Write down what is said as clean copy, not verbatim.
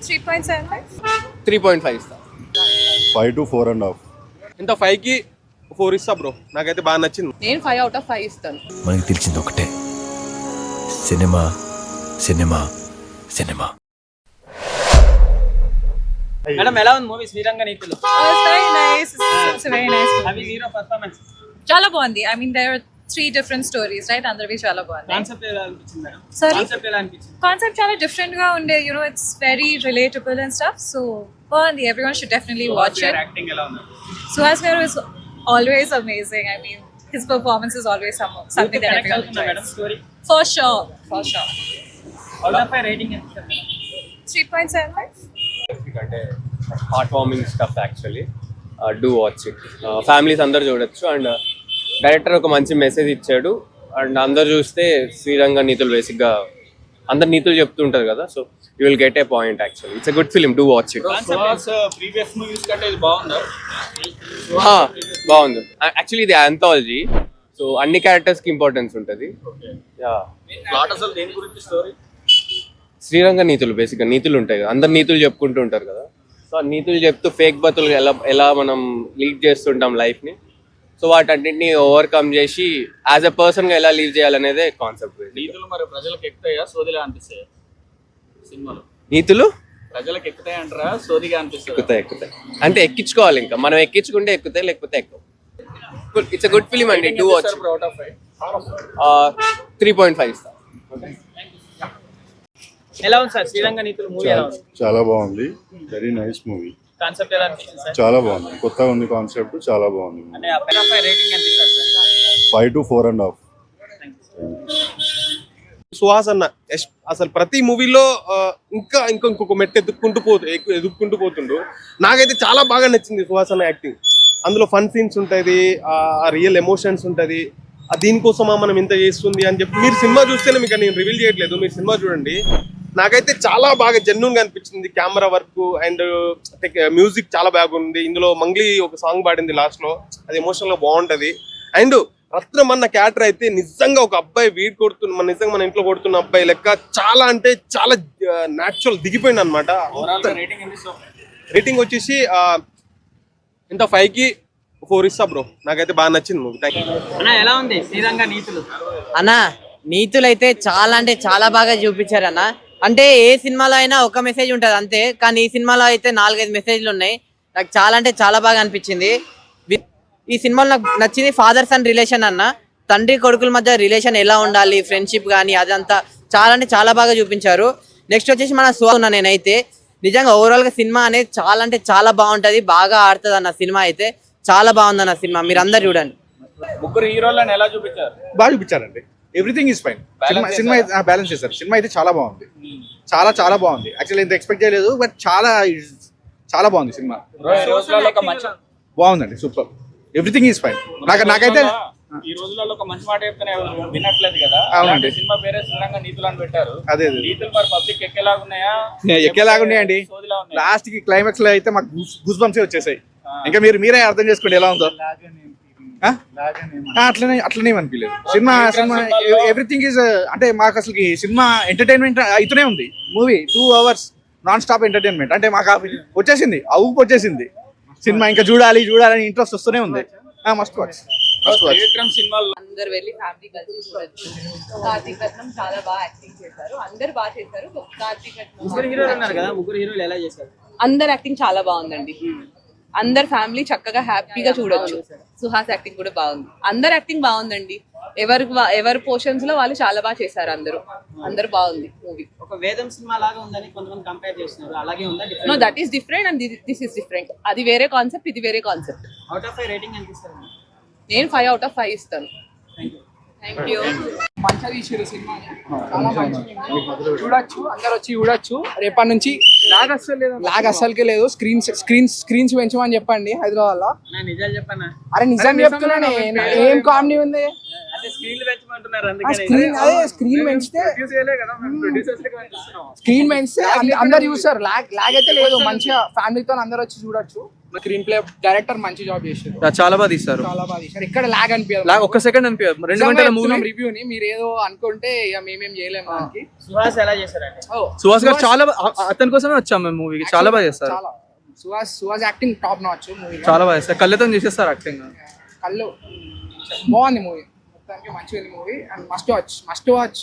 3.75. 3.5 ఇస్తా. 5 to 4.5. ఇంత 5కి 4 ఇస్తా బ్రో. నాకైతే బాగా నచ్చింది. నేను 5 out of 5 ఇస్తాను. మనకి తెలిసింది ఒకటే, సినిమా సినిమా సినిమా. మేడం ఎలా ఉంది మూవీ శ్రీరంగ నీతులు? It's very nice. It's a very nice movie. అవి హీరో పర్ఫార్మెన్స్ చాలా బాగుంది. I mean there are 3 different stories, right? అందరివి చాలా బాగుంది. కాన్సెప్ట్ ఎలా అనిపించింది మేడం? Sorry? కాన్సెప్ట్ ఎలా అనిపించింది? Concept చాలా different గా ఉండే, you know, it's very relatable and stuff. So బాగుంది. Everyone should definitely watch it. Acting ఎలా ఉంది? Suhas Garu is always amazing. I mean his performance is always something that everyone madam enjoys. Story For sure. Out of 5 rating ఎంత ఇస్తారు madam? 3.75. అంటే heart warming stuff actually. Do watch it. Families అందరు చూడొచ్చు. And director ఒక మంచి message ఇచ్చాడు. And అందరు చూస్తే శ్రీరంగ నీతులు బేసిక్గా అందరు నీతులు చెప్తుంటారు కదా. So you will get a point actually. It's a good film. Do watch it. Previous movies కంటే ఇది బాగుందా? బాగుంది. యాక్చువల్లీ ఇది ఆంథాలజీ. సో అన్ని క్యారెక్టర్స్కి ఇంపార్టెన్స్ ఉంటుంది. ప్లాట్ అసలు దేని గురించి స్టోరీ? శ్రీరంగ నీతులు బేసిక్గా నీతులు ఉంటాయి కదా. అందరు నీతులు చెప్పుకుంటూ ఉంటారు కదా. సో ఆ నీతులు చెప్తూ ఫేక్ బతులు ఎలా మనం లీడ్ చేస్తుంటాం లైఫ్ని. సో వాటన్నింటినీ ఓవర్కమ్ చేసి యాజ్ ఎ పర్సన్గా ఎలా లీవ్ చేయాలనేదే కాన్సెప్ట్. నీతులు మరి ప్రజలకు ఎక్కుతాయా సోదిలా అనిపిస్తాయా సినిమాలో? నీతులు ప్రజలకు ఎక్కుతాయి అంటారా సోదిగా అనిపిస్తాయి? ఎక్కుతాయి అంటే ఎక్కించుకోవాలి. ఇంకా మనం ఎక్కించుకుంటే ఎక్కుతాయి, లేకపోతే ఎక్కువ. ఇట్స్ ఎ గుడ్ ఫిలిం అండి. Do watch. అవుట్ ఆఫ్ 5 3.5 ఇస్తా. ఎలా ఉంది సార్ శ్రీరంగ నీతులు మూవీ? ఎలా ఉంది? చాలా బాగుంది. Very nice movie. కాన్సెప్ట్ ఎలా అనిపించింది సార్? చాలా బాగుంది. కొత్తగా ఉంది కాన్సెప్ట్. చాలా బాగుంది. అంటే అవుట్ ఆఫ్ 5 రేటింగ్ ఎంత ఇస్తారు సార్? 5 to 4.5. సుహాస్ అన్న అసలు ప్రతి మూవీలో ఇంకొక మెట్టు ఎదుక్కుంటూ పోతుండు. నాకైతే చాలా బాగా నచ్చింది సుహాస్ అన్న యాక్టింగ్. అందులో ఫన్ సీన్స్ ఉంటుంది, ఆ రియల్ ఎమోషన్స్ ఉంటుంది. దీనికోసమా మనం ఇంత చేస్తుంది అని చెప్పి మీరు సినిమా చూస్తేనే మీకు నేను రివీల్ చేయట్లేదు. మీరు సినిమా చూడండి. నాకైతే చాలా బాగా జెన్యూన్ గా అనిపించింది. కెమెరా వర్క్ అండ్ మ్యూజిక్ చాలా బాగుంది. ఇందులో మంగ్లీ ఒక సాంగ్ పాడింది లాస్ట్ లో. అది ఎమోషనల్ గా బాగుంటది. అండ్ రత్నం అన్న క్యారెక్టర్ అయితే నిజంగా ఒక అబ్బాయి నిజంగా మన ఇంట్లో కొడుతున్న అబ్బాయి లెక్క చాలా అంటే చాలా న్యాచురల్ దిగిపోయింది అనమాట. రేటింగ్ వచ్చేసి ఇంత 5కి 4 ఇస్తా బ్రో. నాకైతే బాగా నచ్చింది మూవీ. థ్యాంక్ యూ అన్న. ఎలా ఉంది శ్రీరంగ నీతులు? అన్న నీతులు అయితే చాలా అంటే చాలా బాగా చూపించారు అన్న. అంటే ఏ సినిమాలో అయినా ఒక మెసేజ్ ఉంటుంది అంతే, కానీ ఈ సినిమాలో అయితే 4-5 మెసేజ్లు ఉన్నాయి. నాకు చాలా అంటే చాలా బాగా అనిపించింది. ఈ సినిమాలో నాకు నచ్చింది ఫాదర్ సన్ రిలేషన్ అన్న. తండ్రి కొడుకుల మధ్య రిలేషన్ ఎలా ఉండాలి, ఫ్రెండ్షిప్ కానీ అదంతా చాలా అంటే చాలా బాగా చూపించారు. నెక్స్ట్ వచ్చేసి మన ఉన్నా నేనైతే నిజంగా ఓవరాల్గా సినిమా అనేది చాలా అంటే చాలా బాగుంటుంది, బాగా ఆడుతుంది అన్న. సినిమా అయితే చాలా బాగుంది అన్న సినిమా. మీరు అందరు చూడండి. ముగ్గురు హీరోలను ఎలా చూపించారు? బాగా చూపించారండి. Everything is fine. సినిమా బ్యాలెన్స్ చేశారు. సినిమా అయితే చాలా బాగుంది. చాలా బాగుంది. యాక్చువల్లీ ఇంత ఎక్స్పెక్ట్ చేయలేదు, బట్ చాలా బాగుంది సినిమా. బాగుందండి. సూపర్. Everything is fine. నాకైతే ఈ రోజులలో ఒక మంచి మాట చెప్తేనే వినట్లేదు కదా. అవునండి. సినిమా పేరే శ్రీరంగ నీతులు అని పెట్టారు. అదే నీతులు మరి పబ్లిక్ ఎక్కేలాగున్నాయా? ఎక్కేలాగున్నాయండి. లాస్ట్ కి క్లైమాక్స్ లో అయితే మాకు గూస్ బంప్స్ వచ్చేసాయి. ఇంకా మీరే అర్థం చేసుకోండి ఎలా ఉందో. అట్లనే అనిపించలేదు. సినిమా ఎవ్రీథింగ్ ఈజ్ అంటే మాకు అసలు సినిమా ఎంటర్టైన్మెంట్ అయితేనే ఉంది. Movie 2 hours non stop entertainment. అంటే మాకు వచ్చేసింది, వచ్చేసింది సినిమా. ఇంకా చూడాలి అని ఇంట్రెస్ట్ వస్తూనే ఉంది. Must watch. అందరు వెళ్ళి ఫ్యామిలీ కలిసి చూడొచ్చు. కార్తీక్ రత్నం చాలా బాగా యాక్టింగ్ చేశారు. అందరు బాగా చేశారు. కార్తీక్ రత్నం ముగ్గురు హీరోలు ఉన్నారు కదా, ముగ్గురు హీరోలు ఎలా చేశారు? అందరు యాక్టింగ్ చాలా బాగుందండి. అందరు ఫ్యామిలీ చక్కగా హ్యాపీగా చూడొచ్చు. సుహాస్ యాక్టింగ్ కూడా బాగుంది. అందరు యాక్టింగ్ బాగుందండి. ఎవరి పోర్షన్స్ లో వాళ్ళు చాలా బాగా చేశారు. అందరు బాగుంది మూవీ. ఒక వేదం సినిమా లాగా ఉందని కొంతమంది కంపేర్ చేస్తున్నారు. అలాగే ఉందా? No, that is different and this is different. అది వేరే కాన్సెప్ట్, ఇది వేరే కాన్సెప్ట్. అవుట్ ఆఫ్ 5 రేటింగ్ ఎంత ఇస్తారు? నేను 5 out of 5 ఇస్తాను. Thank you. మంచిగా తీసారు సినిమా. చూడొచ్చు, అందరు వచ్చి చూడొచ్చు. రేపటి నుంచి లాగ్ అస్సలకే లేదు. స్క్రీన్స్ పెంచమని చెప్పండి హైదరాబాద్ లో. నిజాలు చెప్పన్నా? అరే నిజం చెప్తున్నానే. ఏం కామెడీ ఉంది. స్క్రీన్ పెంచితే అందరు చూస్తారు. లాగ్ అయితే లేదు. మంచిగా ఫ్యామిలీతో అందరు వచ్చి చూడొచ్చు. స్క్రీన్ ప్లే డైరెక్టర్ మంచి జాబ్ చేశారు, చాలా బాగా తీస్తారు. చాలా బాగా తీశారు. ఇక్కడ లాగ్ అనిపించదు, ఒక్క సెకండ్ అనిపించదు. 2 గంటల మూవీ. రివ్యూని మీరు ఏదో అనుకుంటే ఇక మేమేం చేయలేము దానికి. సుహాస్ ఎలా చేశారండి? సుహాస్ గారు చాలా అతని కోసమే వచ్చాం మేము మూవీకి. చాలా బాగా చేస్తారు, చాలా Suhas acting top notch movie, చాలా బాగా చేస్తారు. కళ్ళతో చేసేస్తారు యాక్టింగ్. కళ్ళు బాగుంది మూవీ, మొత్తానికి మంచిగా ఉంది మూవీ అండ్ మస్ట్ వాచ్.